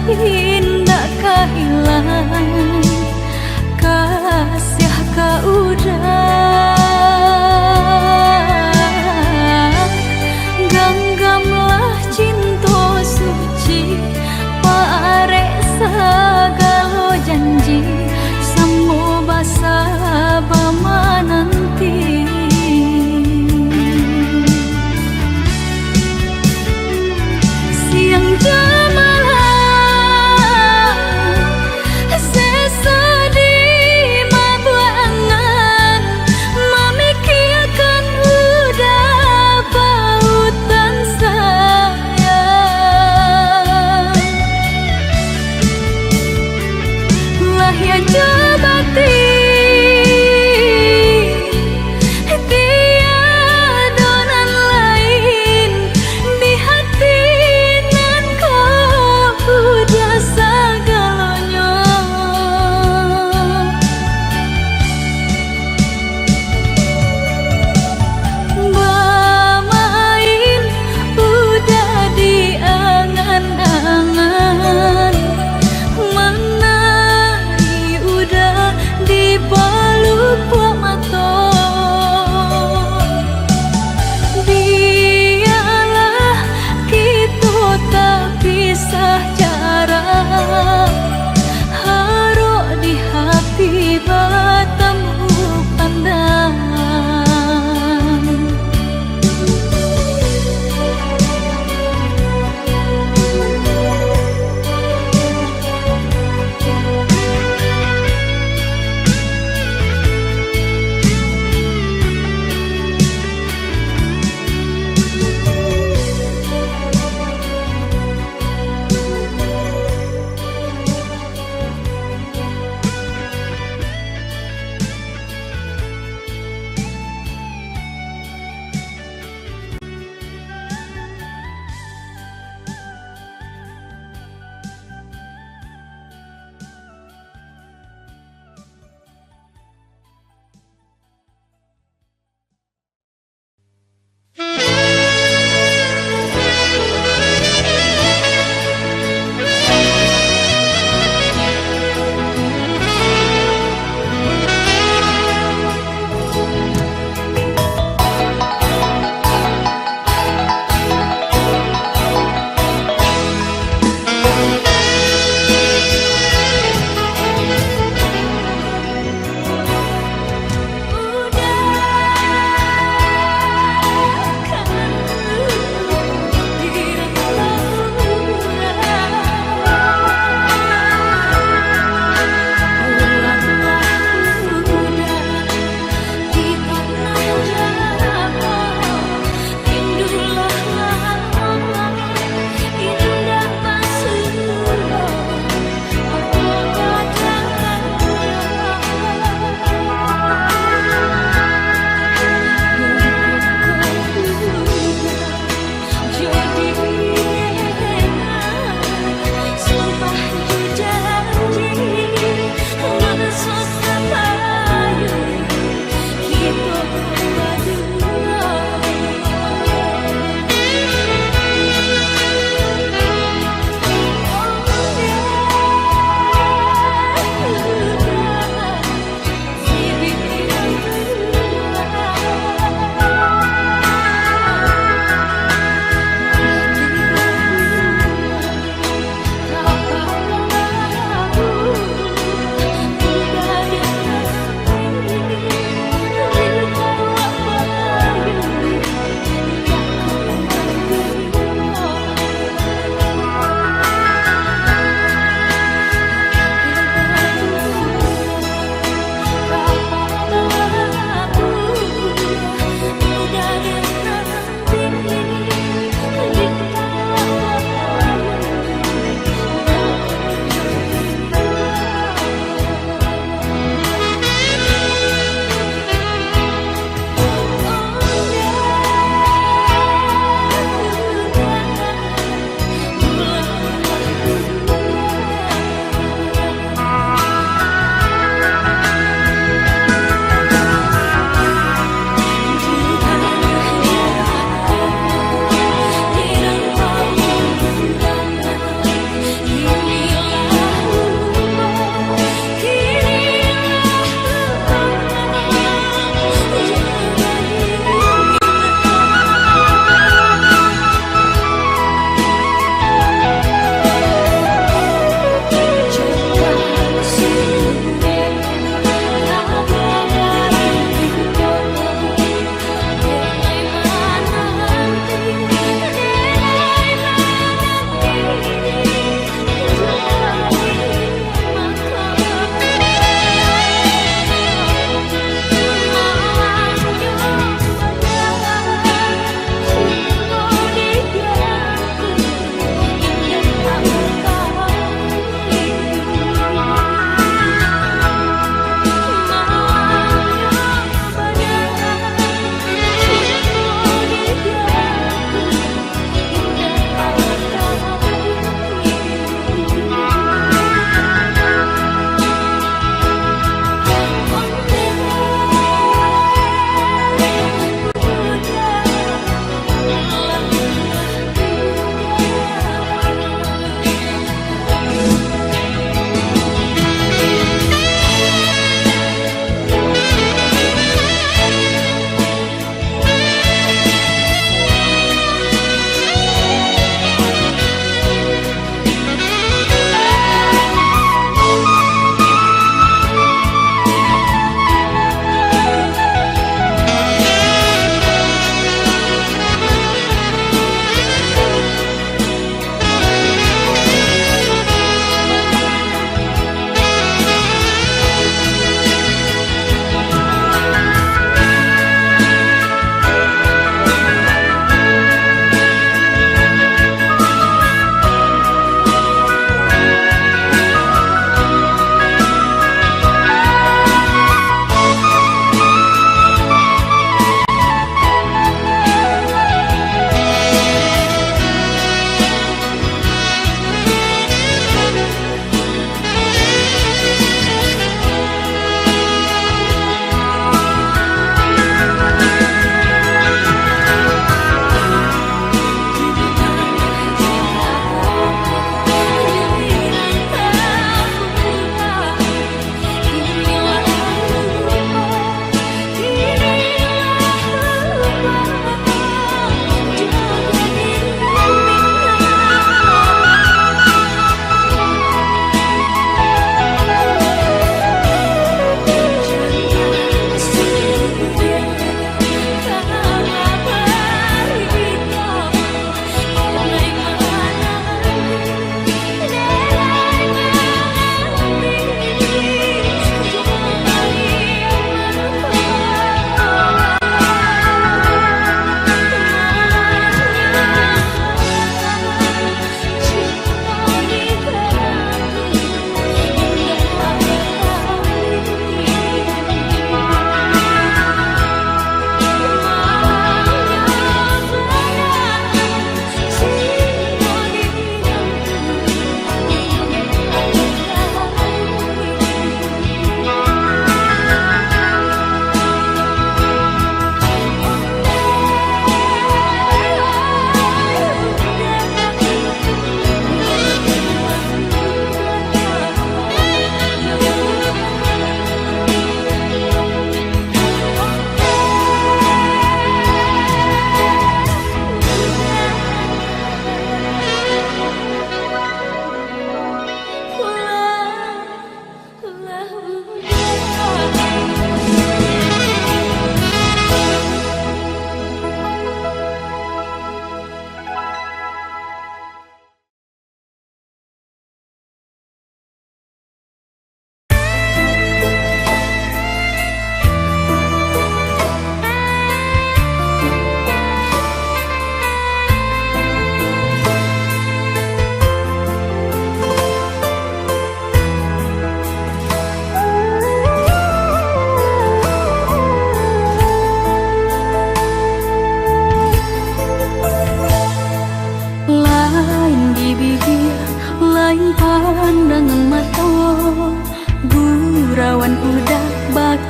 indah kehilangan kasih kau udah genggamlah cinta suci parek segala janji semua basa bama nanti siang jemalah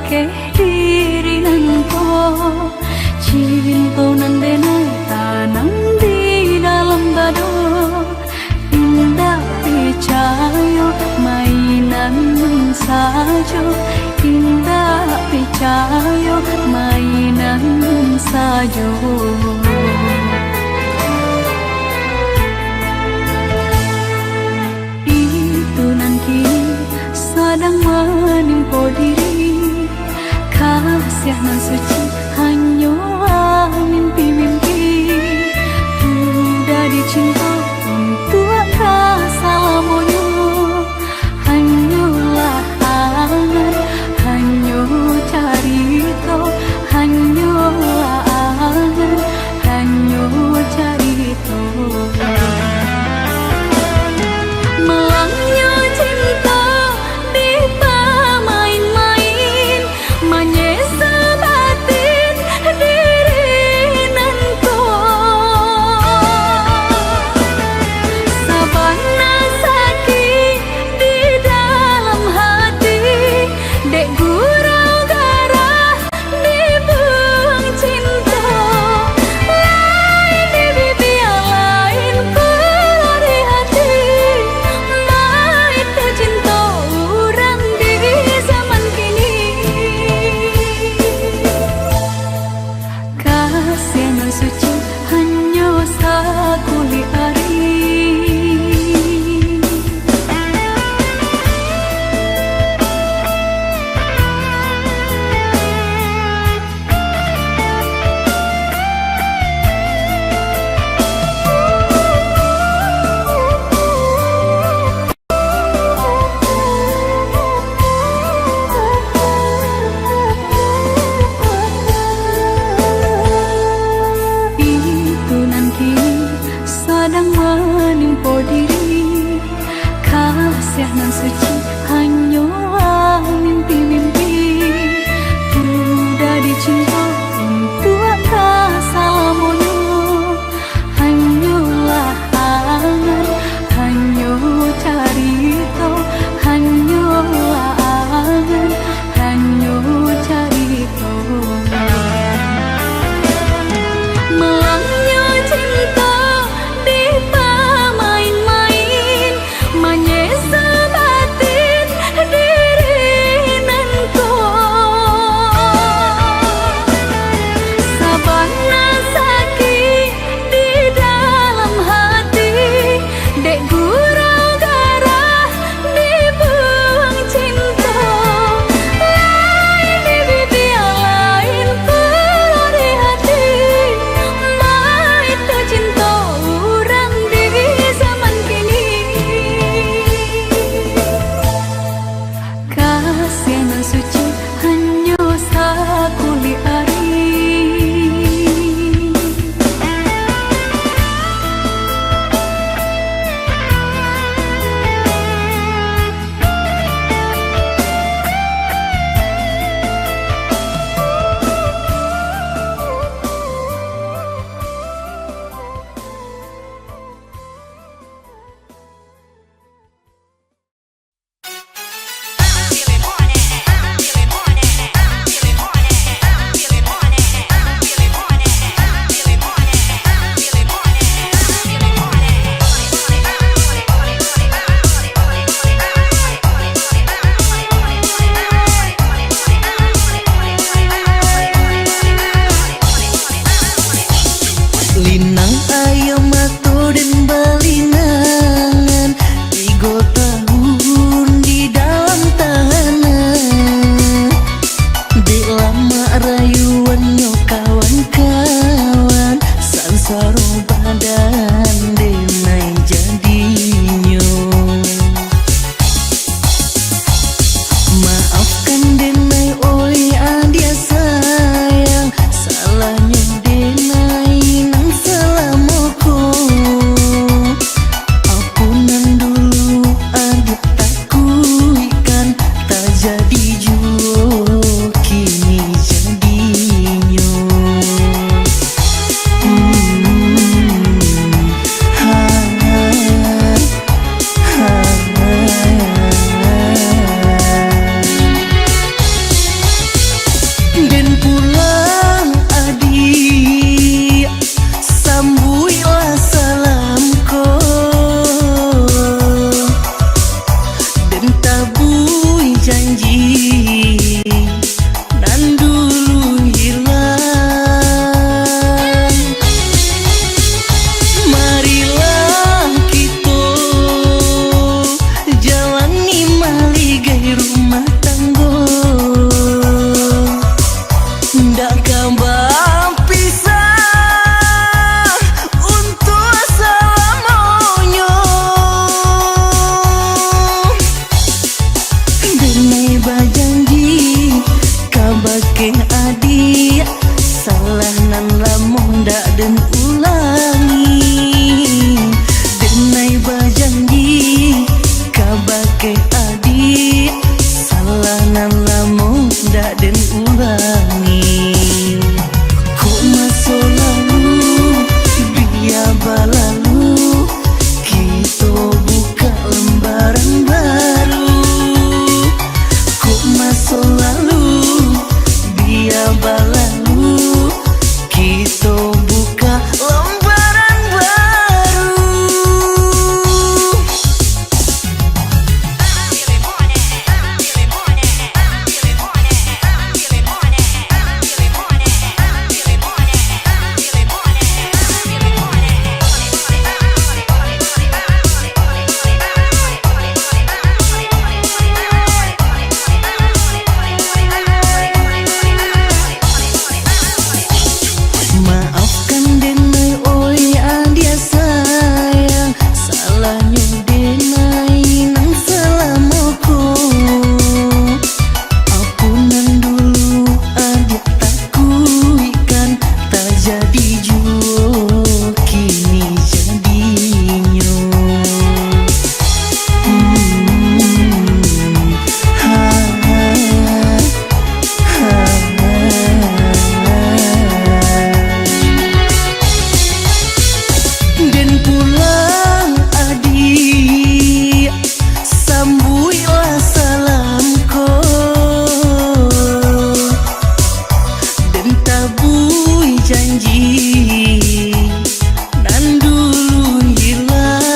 ke diri nanko cinta nan denai tanam di dalam dado indah percaya mainan saja indah percaya mainan saja. Sedang menimpa diri kasih nan suci hanya mimpi-mimpi sudah dicinta untuk rasa lamanya hanyalah angan hanya carita hanyalah angan hanya carita melangnya cinta suci hanya sakuli ari kita buka lembaran baru. Kok masa lalu biar berlalu, kita buka lembaran baru. Maafkan denai oi adia sayang, salahnya denai nang selamaku. Ampunan dulu adia takuikan, tak jadi juo kini jadinya. Ha, ha, ha. Den pulang adik, sambuilah salamku. Den tabui janji nan dulu hilang.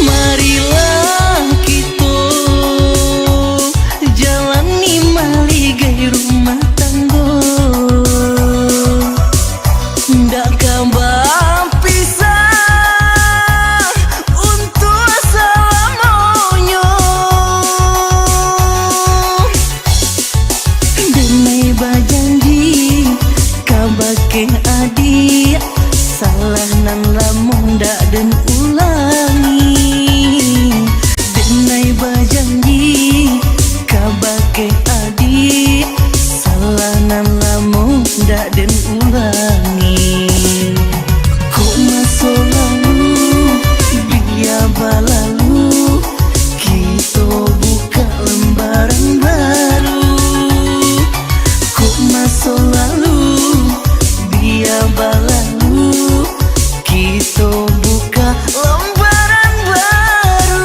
Marilah kita jalani maligai rumah tangga. Ndak kabar pisah untuk selamanya. Denai bajanji kabake adik, salah nan lamun ndak den ulangi. Denai bajanji kabake adik, salah nan lamun ndak den ulangi. Kok masa lalu biar berlalu, kita buka lembaran baru. Kok masa lalu biar berlalu, kita buka lembaran baru.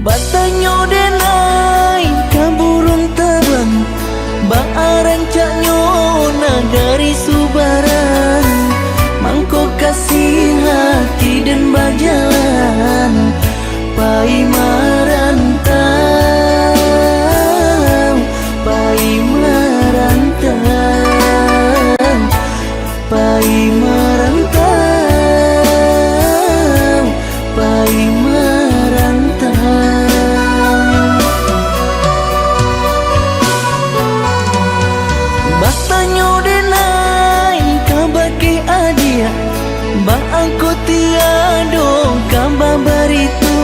Batanyo denai kaburun terbang, baarancaknyo nagari subaran. Mangko kasih hati dan berjalan, pai marantau, pai marantau, pai marantau, pai marantau. Batanyo denai kabake adia, ba aku tiado kamba barito.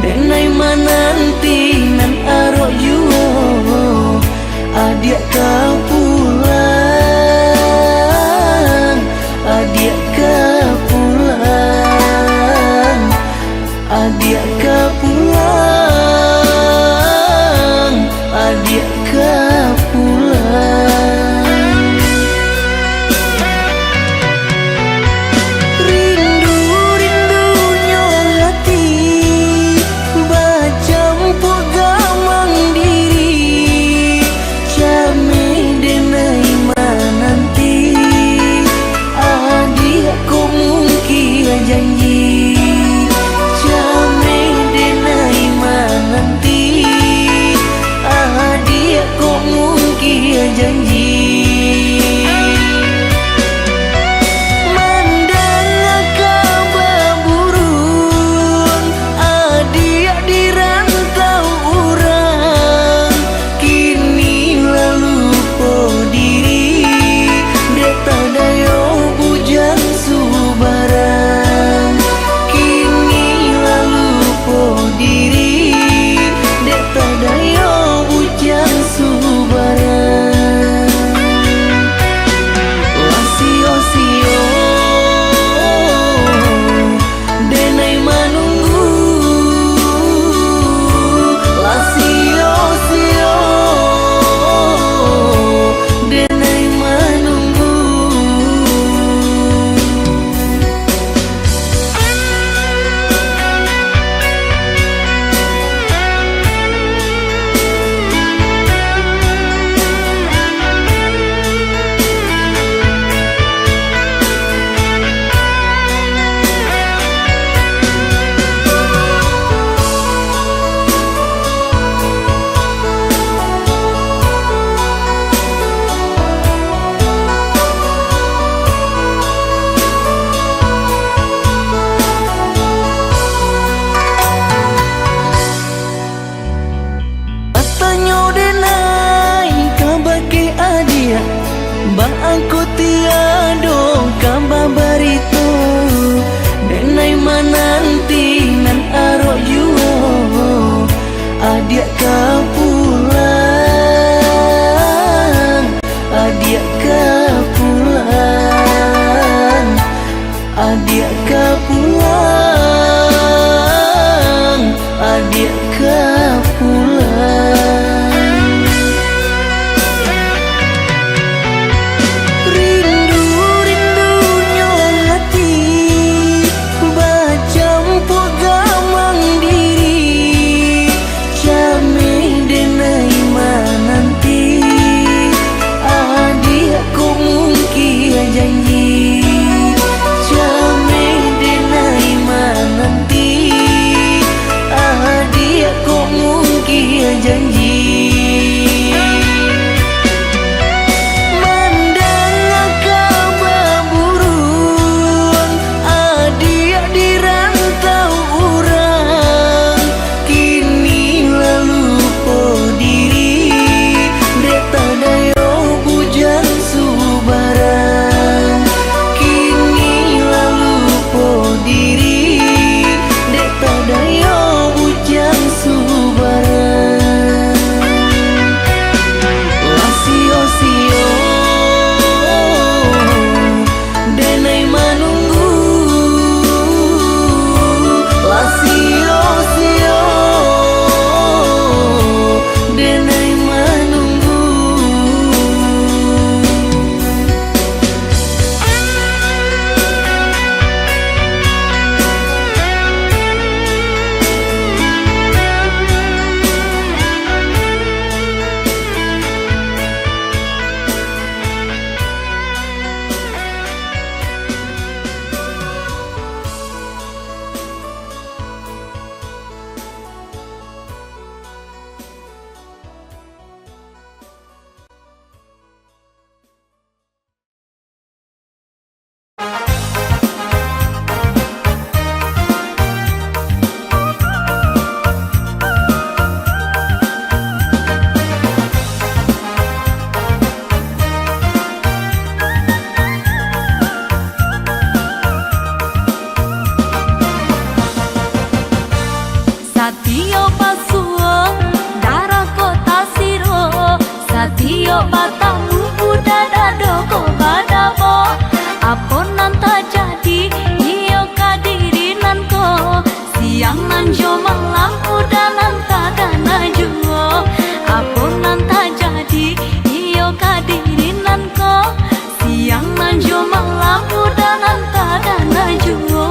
Denai mananti nan aro juo, adia ka pulang, adia ka pulang, adia ka pulang, adia ka pulang. Rindu-rindunya hati, bacampur gamang di janji. Mandang kabar burung, adik di rantau orang, kini lalu po diri, dia tak dayo bujang subaran. Kini lalu po diri, dia tak dayo bujang subaran. Lasio-sio denai manunggu, lasio-sio denai manunggu. Katanya denai kabar ke adia, ba aku tiado kabar barito, denai mananti nan aro juo, adia ka pulang, adia ka pulang, adia ka pulang, adia ka pulang. Rindu-rindunya hati, bacampur gamang diri, came denai mananti, adik kau mungkin janji, came denai mananti, adik kau mungkin janji. Mandang kabar burung, adik di rantau orang, kini lalu po diri, dia tak dayo bujang subaran. Kini lalu po diri, dia tak dayo bujang subaran. Lasio-sio denai manunggu, lasio-sio denai manunggu. Satio pasuo darah kota siro, satio batamu udah dado ko badabo, apon nanta jadi iyo kadirinan ko, siang nanjo malam udah nanta dana juo, apon nanta jadi iyo kadirinan ko, siang nanjo malam udah nanta dana juo.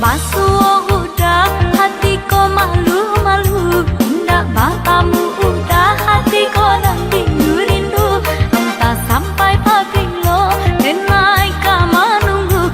Basuh udah hatiku malu-malu, ndak batamu udah hatiku nang rindu-rindu, entah sampai pagi lo denai ka manunggu,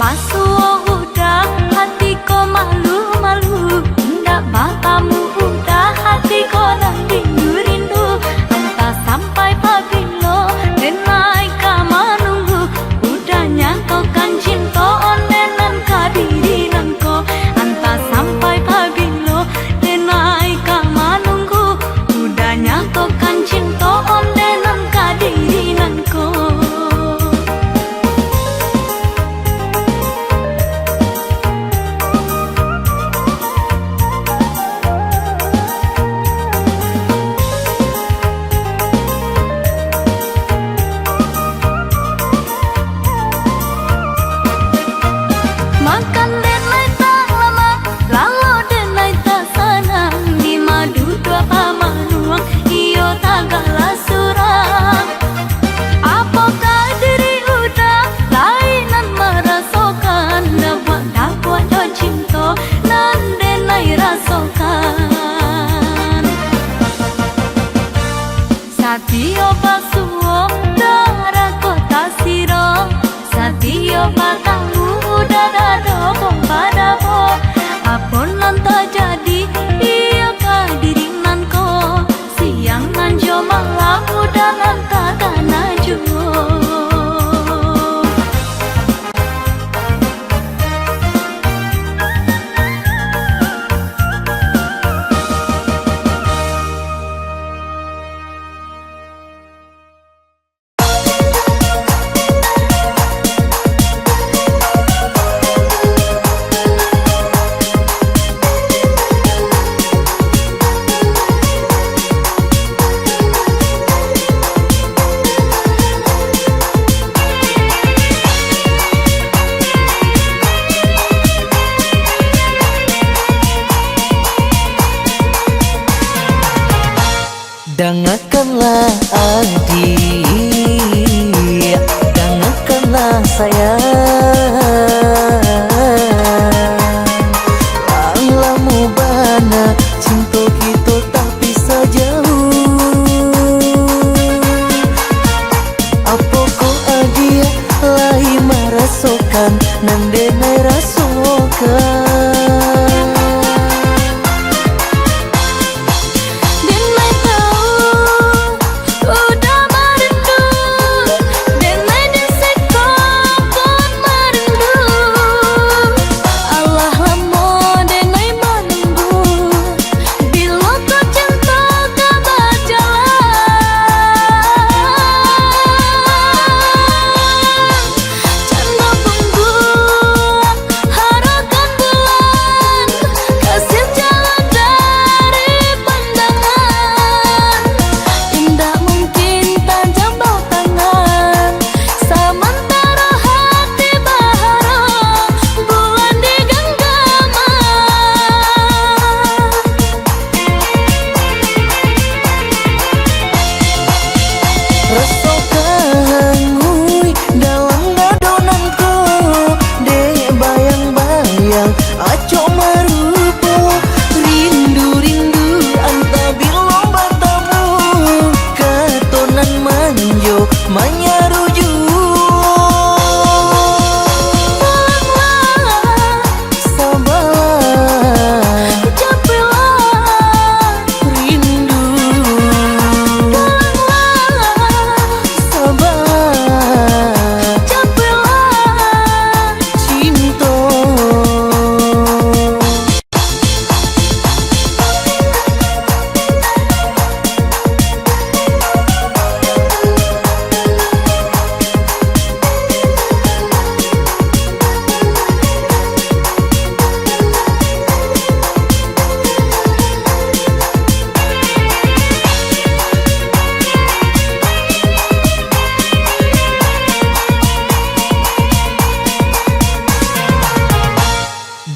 pasuo udah hatiku malu-malu, ndak batamu udah hatiku nang rindu-rindu. Entah sampai pabilo denai kama nunggu, udah nyatokan cinta onenan kadirinan ko. Entah sampai pabilo denai kama nunggu, udah nyatokan cinta onenan kadirinan ko. Makan denai tak lama, lalu denai tak senang. Di madu dua pamanuang, iyo tak galah surang. Apakah diri udah lainan merasakan, dapat do cinta nan denai rasakan. Satio pasuo darah kota siro, satio patamu dado padabo. Apun nan terjadi iya kadirinan ko, siang nanjo malam udah nan takana jo. Dengarkanlah adik, dengarkanlah sayang. Langlamu bana cinta kita tak bisa jauh. Apa kau adik lai merasakan nan denai rasakan.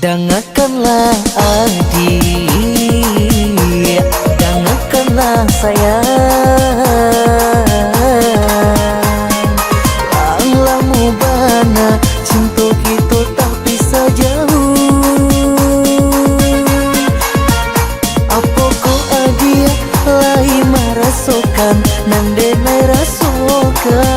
Dengarkanlah adik, dengarkanlah sayang. Langlamu bana cinta kita tak bisa jauh. Apa kau adik lai merasakan nan denai rasakan.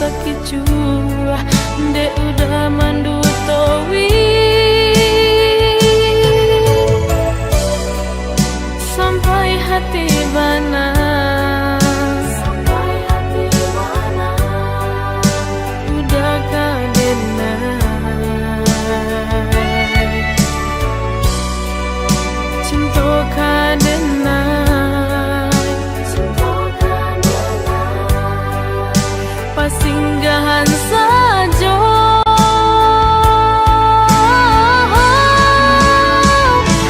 sakit jua de udah mandu towi sampai hati bana udah kadenai cinta kadenai pasinggahan saja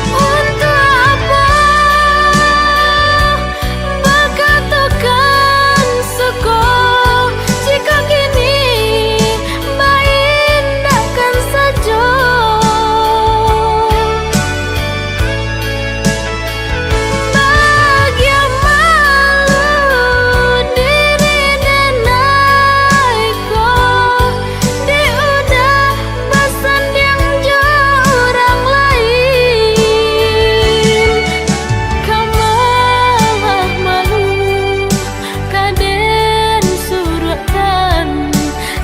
untuk apa berkatakan suko jika kini maindahkan saja bahagia malu diri denaiku di udah bersanding jauh orang lain kamalah malu kaden surutkan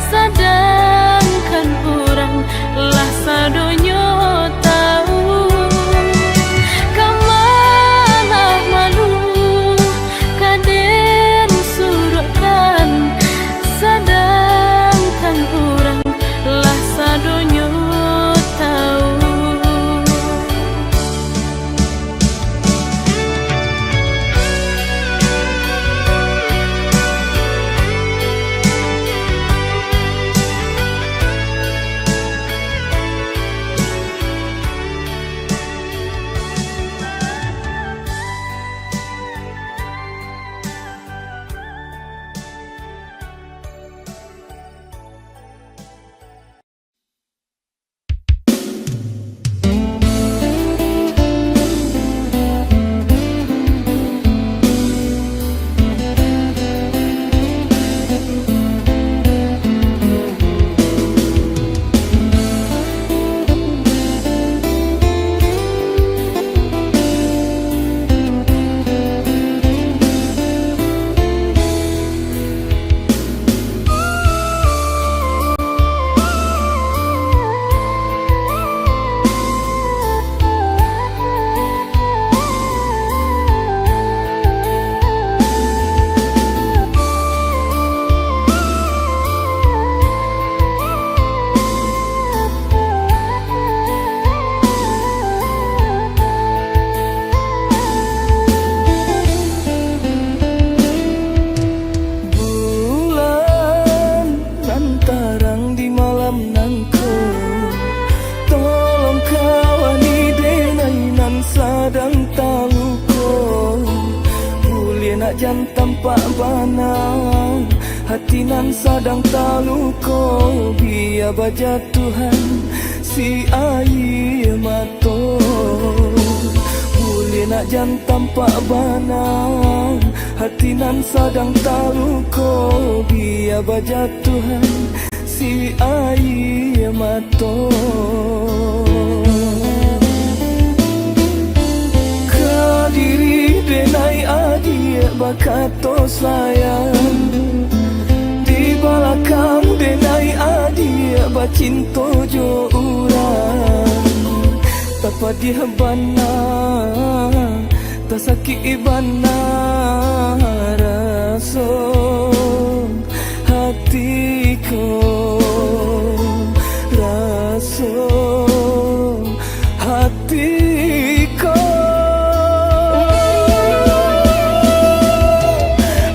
sedangkan orang lah sadonyo tahu kamalah malu kaden surutkan sedangkan orang lah sadonyo tahu. Bulan nan tarang di malam nanku tolong kawani denai nan sadang taluko boleh nak jam tampak bana hati nan sadang taluko biar baja Tuhan si air mato boleh nak jam tampak bana hati nan sadang taluko biar baja Tuhan si air mato kadiri denai adik bakato sayang di balakang denai adik bacinto jo urang tapa dia bana tak sakit ibana raso hatiku raso hatiku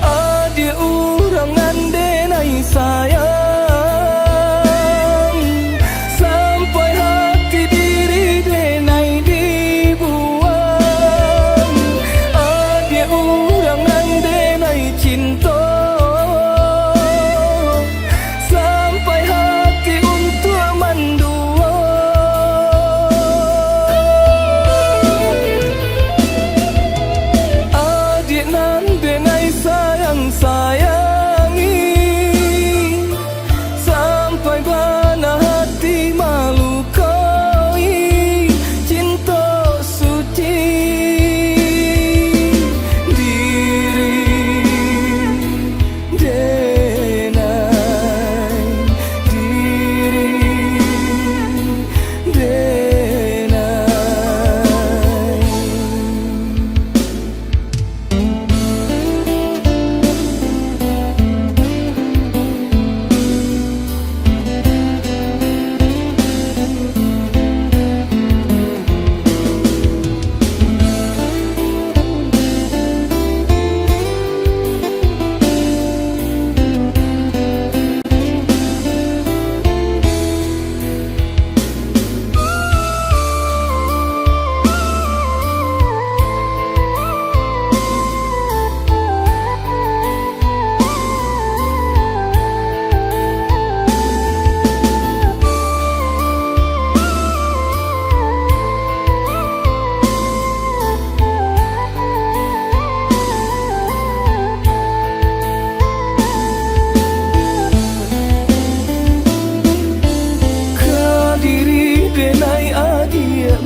ada orang andenai sayang sampai hati diri denai dibuang ada orang andenai cinta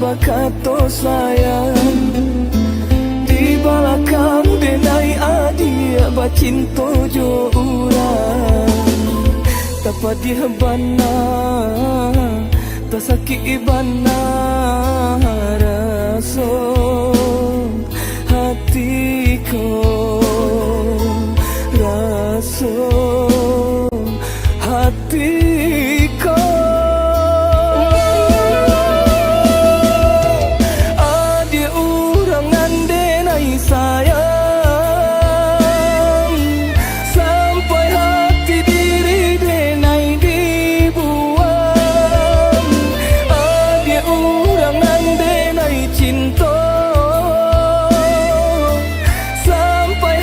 bakato sayang di balakang denai adia bacinto jo urang dapat dihebana tasaki ibana raso hatiko raso hatiko adi urang ngandenai sayang sampai hati diri denai dibuang adi urang ngandenai cinta sampai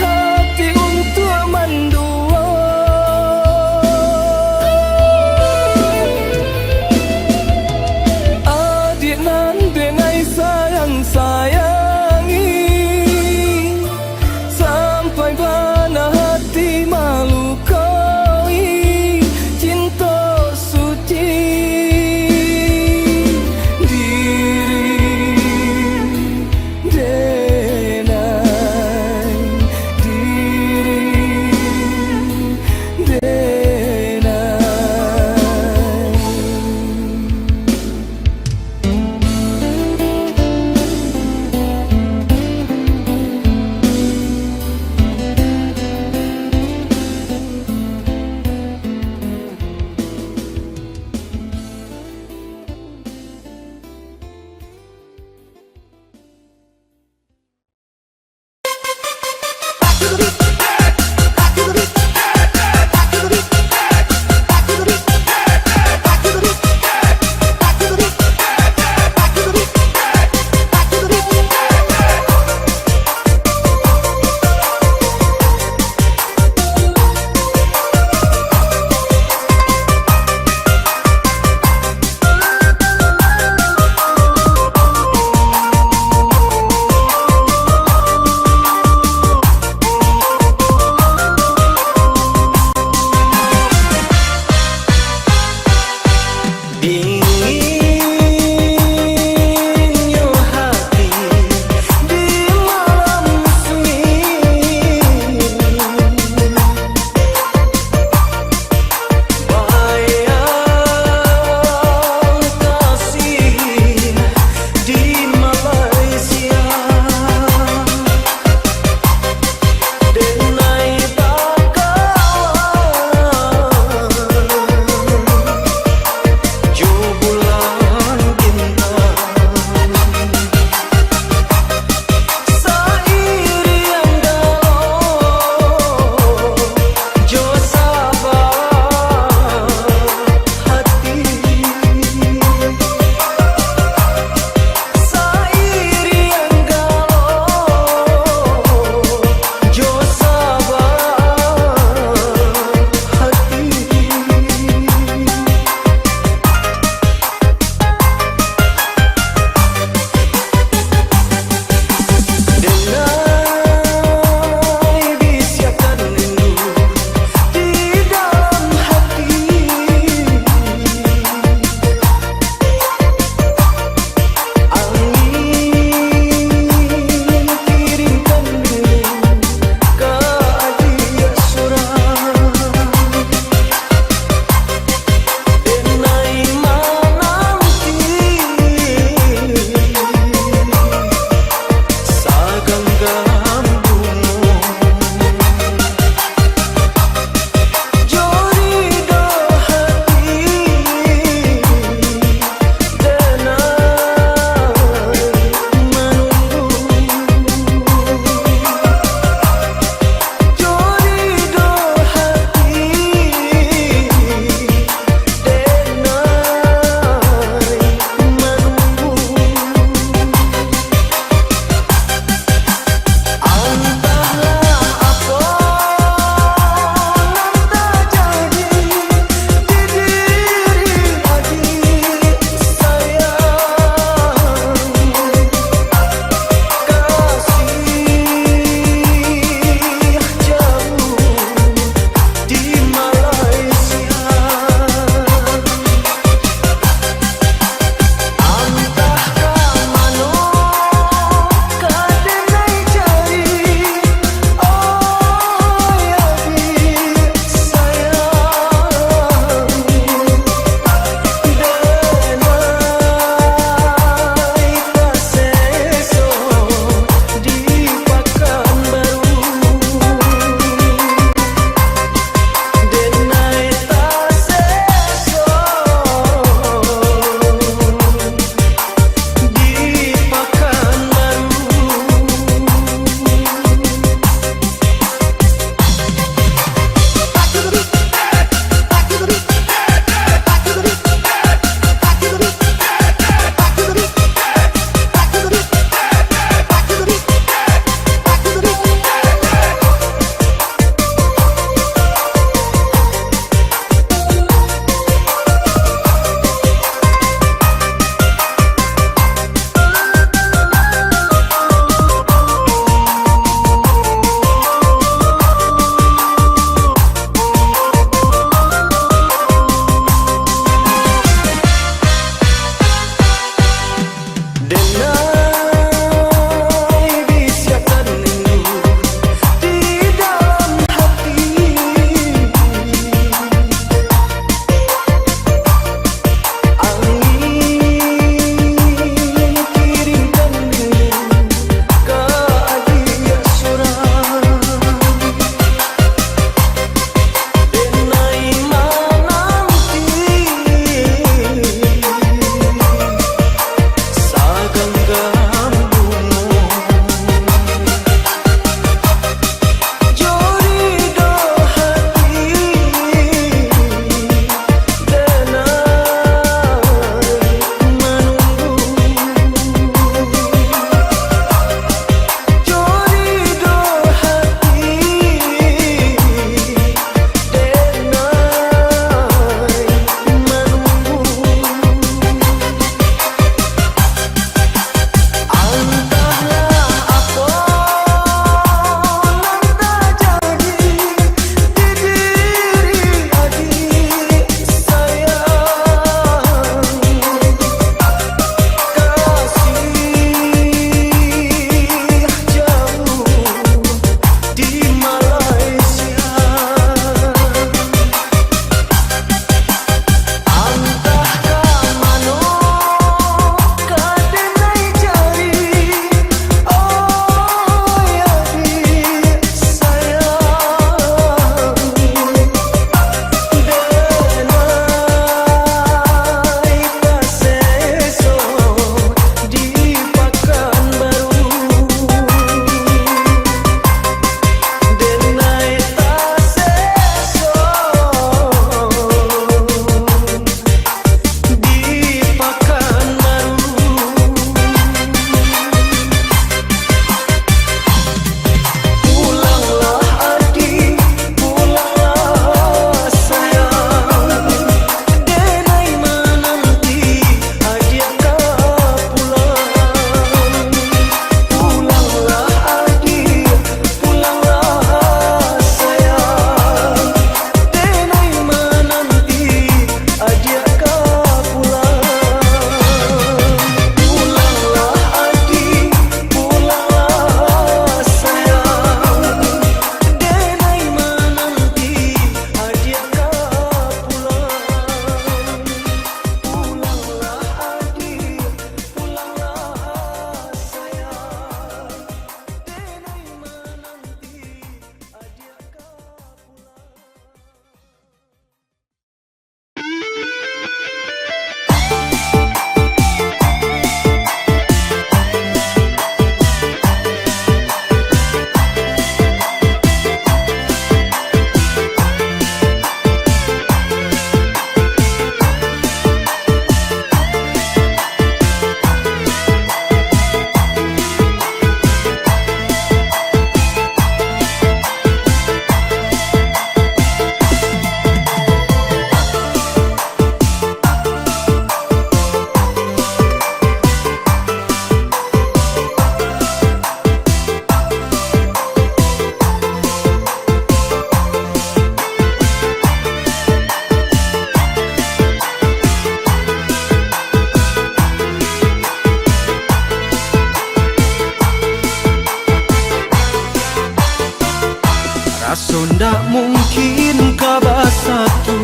ndak mungkin kaba satu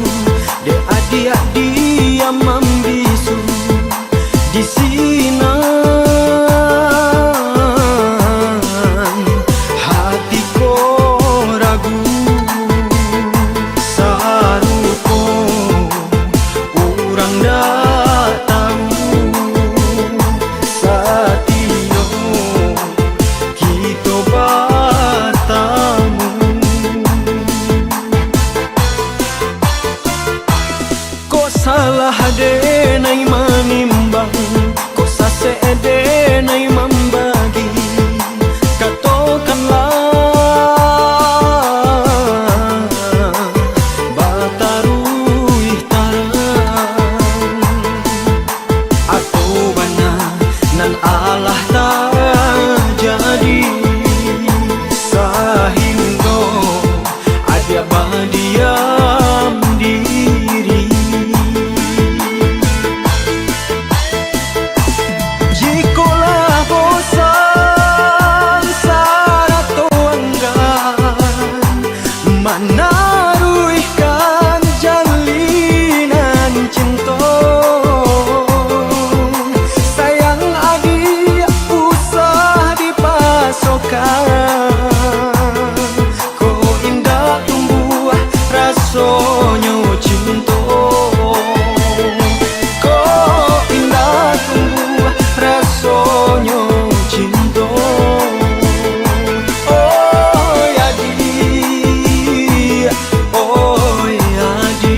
de adik-adik yang membisu di sinan hatiku ragu saruko orang dak tahu satio kita bertemu kok salah de nai manimbang kok sase de nai membagi katakanlah batarui tarang aku bana nan Allah tak jadi sahindo ada badiam diri jikolah bosan sarato anggan menaruhkan jalinan cinta sayang adik usah dipasokkan ko indah tumbuh rasanya cinta ko indah tumbuh rasanya cinta oh ya di oh ya di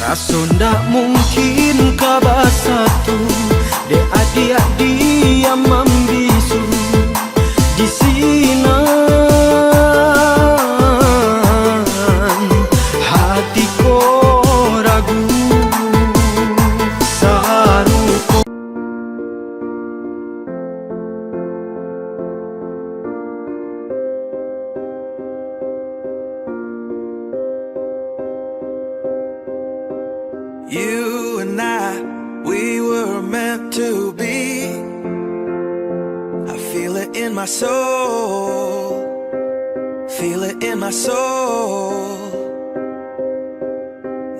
Raso ndak mungkin kaba satu de adik-adik yang membisu di sinan hatiku ragu saruko You and I, we were meant to be. I feel it in my soul, feel it in my soul.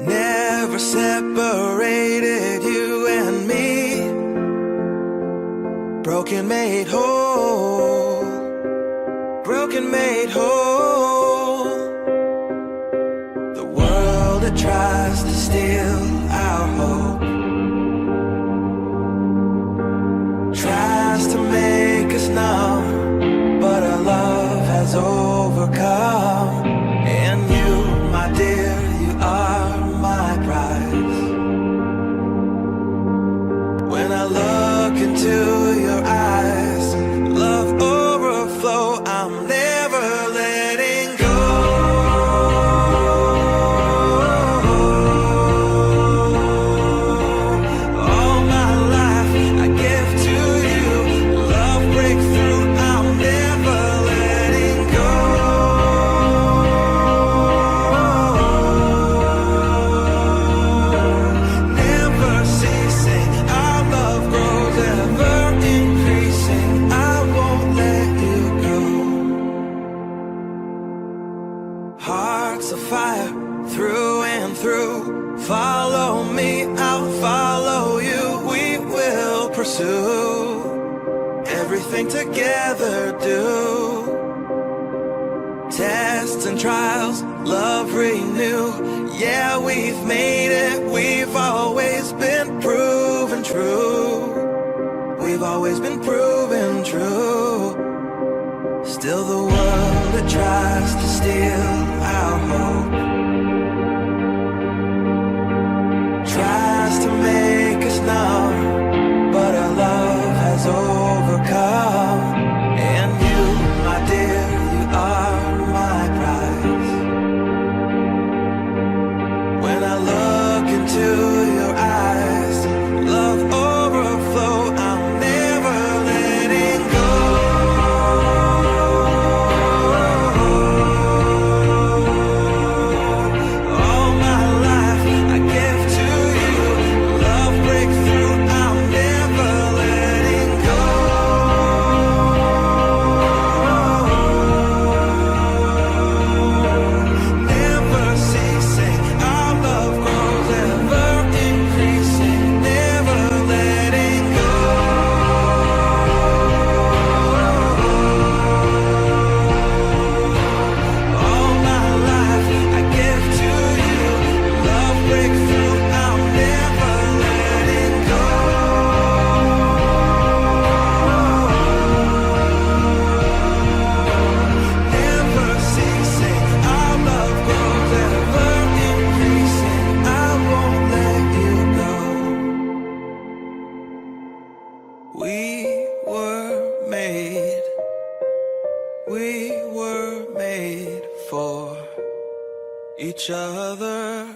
Never separated, you and me. Broken made whole, broken made whole. The world that tries to steal our hope tries to make us numb, but our love has overcome. And you, my dear, you are my prize. When I look into your eyes, love overflow, I'm never letting go. All my life I give to you, love breakthrough, I'm never letting go. Never ceasing, our love grows ever increasing, I won't let you go. Hearts of fire through and through, follow me, I'll follow you, we will pursue everything together, do tests and trials, love renew. Yeah, we've made it, we've always been proven true. We've always been proven true. Still the world that tries to steal our hope, tries to make us numb, but our love has overcome. And you, my dear, you are my prize. When I look into your eyes, love overflow, I'm never letting go. All my life I give to you, love breakthrough, I'm never letting go. Never ceasing, our love grows ever increasing, never letting go. All my life I give to you, love breakthrough, I'm never letting go. Never ceasing, our love grows ever increasing, I won't let you go. We were made for each other.